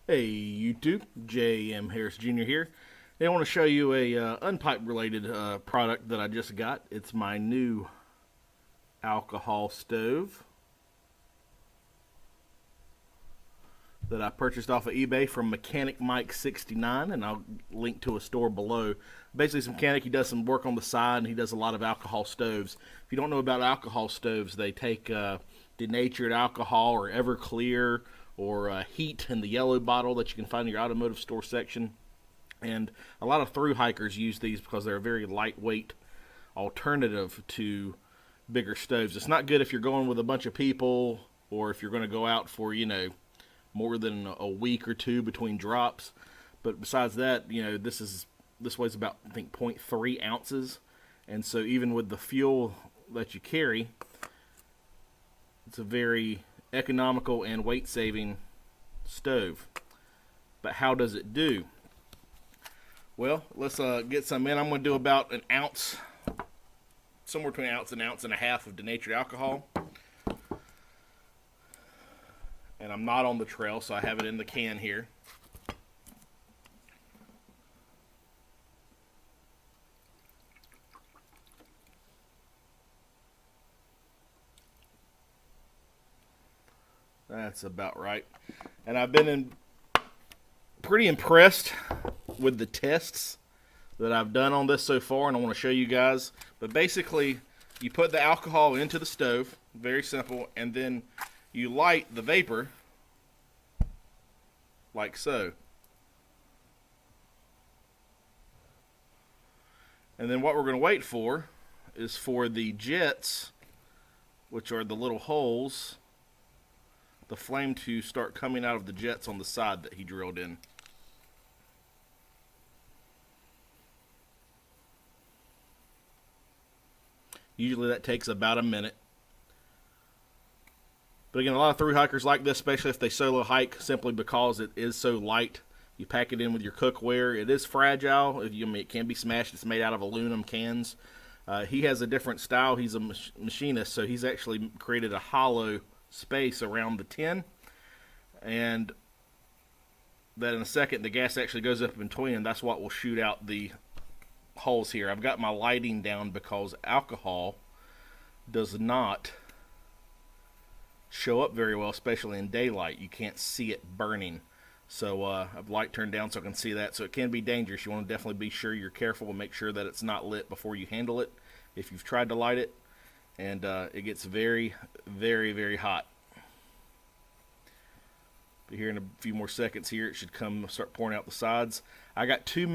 Hey YouTube, J.M. Harris Jr. here. I want to show you a unpipe related product that I just got. It's my new alcohol stove that I purchased off of eBay from Mechanic Mike 69, and I'll link to a store below. Basically, this mechanic, he does some work on the side, and he does a lot of alcohol stoves. If you don't know about alcohol stoves, they take denatured alcohol or Everclear or heat in the yellow bottle that you can find in your automotive store section. And a lot of through hikers use these because they're a very lightweight alternative to bigger stoves. It's not good if you're going with a bunch of people or if you're going to go out for, more than a week or two between drops. But besides that, this weighs about, I think, 0.3 ounces. And so even with the fuel that you carry, it's a very economical and weight saving stove. But how does it do? Well, let's get some in. I'm going to do about an ounce, somewhere between an ounce and a half of denatured alcohol. And I'm not on the trail, so I have it in the can here. That's about right. And I've been pretty impressed with the tests that I've done on this so far, and I want to show you guys. But basically, you put the alcohol into the stove, very simple, and then you light the vapor like so. And then what we're going to wait for is for the jets, which are the little holes, the flame to start coming out of the jets on the side that he drilled in. Usually that takes about a minute. But again, a lot of through hikers like this, especially if they solo hike, simply because it is so light. You pack it in with your cookware. It is fragile. It can be smashed. It's made out of aluminum cans. He has a different style. He's a machinist, so he's actually created a hollow space around the tin. And that in a second, the gas actually goes up in between, and that's what will shoot out the holes here. I've got my lighting down because alcohol does not show up very well, especially in daylight. You can't see it burning. So I've light turned down so I can see that. So it can be dangerous. You want to definitely be sure you're careful and make sure that it's not lit before you handle it if you've tried to light it. And it gets very, very, very hot. But here in a few more seconds here, it should start pouring out the sides. I got 2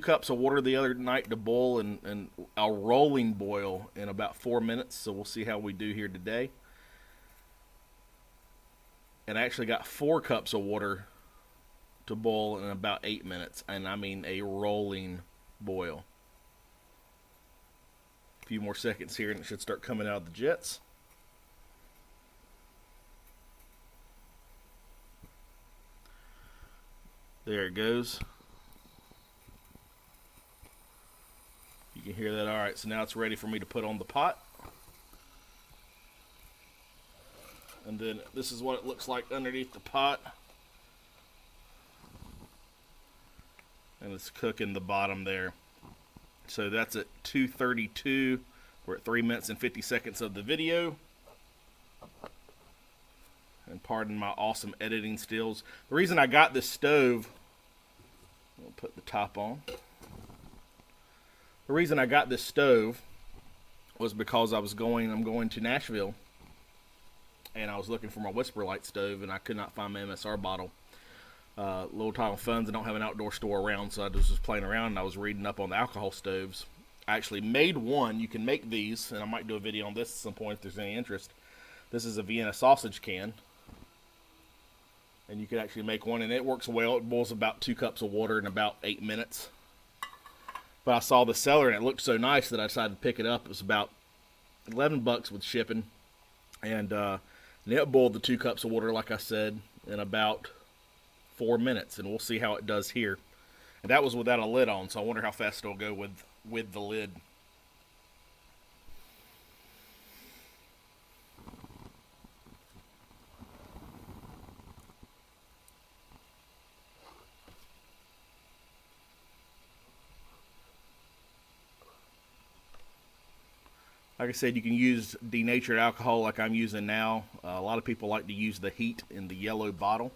cups of water the other night to boil, and a rolling boil in about 4 minutes. So we'll see how we do here today. And I actually got 4 cups of water to boil in about 8 minutes. And I mean a rolling boil. A few more seconds here and it should start coming out of the jets. There it goes. You can hear that. Alright, so now it's ready for me to put on the pot. And then this is what it looks like underneath the pot. And it's cooking the bottom there. So that's at 2:32. We're at 3 minutes and 50 seconds of the video. And pardon my awesome editing skills. The reason I got this stove, I'll put the top on. The reason I got this stove was because I'm going to Nashville. And I was looking for my Whisper Light stove, and I could not find my MSR bottle. Little time of funds, I don't have an outdoor store around, so I just was playing around, and I was reading up on the alcohol stoves. I actually made one. You can make these, and I might do a video on this at some point if there's any interest. This is a Vienna sausage can. And you can actually make one, and it works well. It boils about 2 cups of water in about 8 minutes. But I saw the seller, and it looked so nice that I decided to pick it up. It was about $11 with shipping. And it boiled the 2 cups of water, like I said, in about 4 minutes. And we'll see how it does here. And that was without a lid on, so I wonder how fast it'll go with the lid. Like I said, you can use denatured alcohol like I'm using now. A lot of people like to use the heat in the yellow bottle.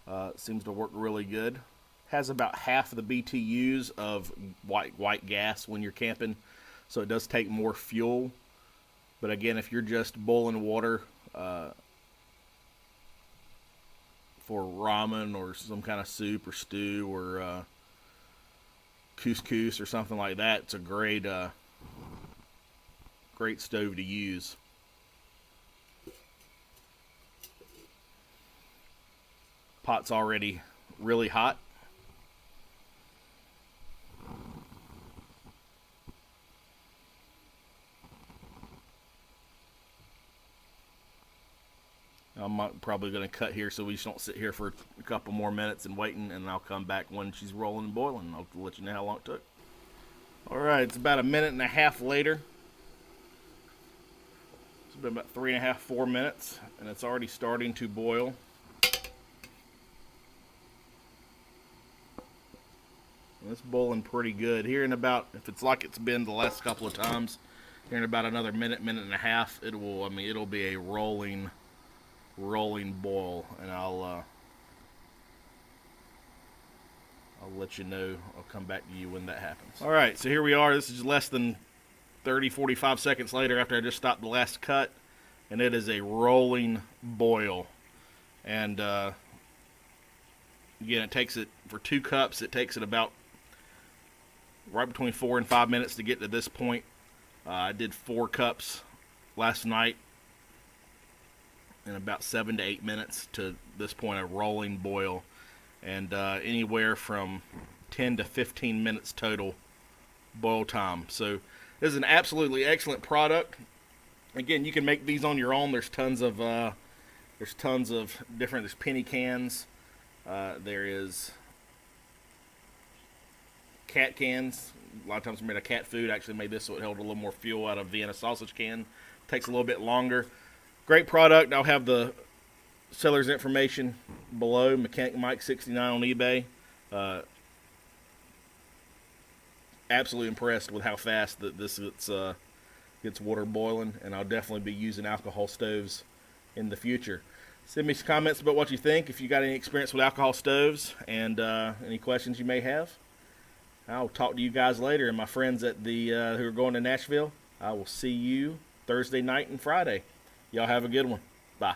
It seems to work really good. Has about half the BTUs of white gas when you're camping, so it does take more fuel. But again, if you're just boiling water for ramen or some kind of soup or stew or couscous or something like that, it's a great great stove to use. Pot's already really hot. I'm probably going to cut here so we just don't sit here for a couple more minutes and waiting, and I'll come back when she's rolling and boiling. I'll let you know how long it took. Alright, it's about a minute and a half later. It's been about 3.5, 4 minutes, and it's already starting to boil. And it's boiling pretty good. Here in about, if it's like it's been the last couple of times, here in about another minute and a half, it'll be a rolling boil, and I'll let you know. I'll come back to you when that happens. All right, so here we are. This is less than 30, 45 seconds later after I just stopped the last cut, and it is a rolling boil. And again, it takes it for 2 cups. It takes it about right between 4 and 5 minutes to get to this point. I did 4 cups last night in about 7 to 8 minutes to this point, a rolling boil, and anywhere from 10 to 15 minutes total boil time. So this is an absolutely excellent product. Again, you can make these on your own. There's tons of different. There's penny cans. There is cat cans. A lot of times we made a cat food. I actually made this so it held a little more fuel out of Vienna sausage can. Takes a little bit longer. Great product. I'll have the seller's information below. Mechanic Mike 69 on eBay. Absolutely impressed with how fast that this gets water boiling, and I'll definitely be using alcohol stoves in the future. Send me some comments about what you think, if you got any experience with alcohol stoves, and any questions you may have. I'll talk to you guys later, and my friends at the who are going to Nashville, I will see you Thursday night and Friday. Y'all have a good one. Bye.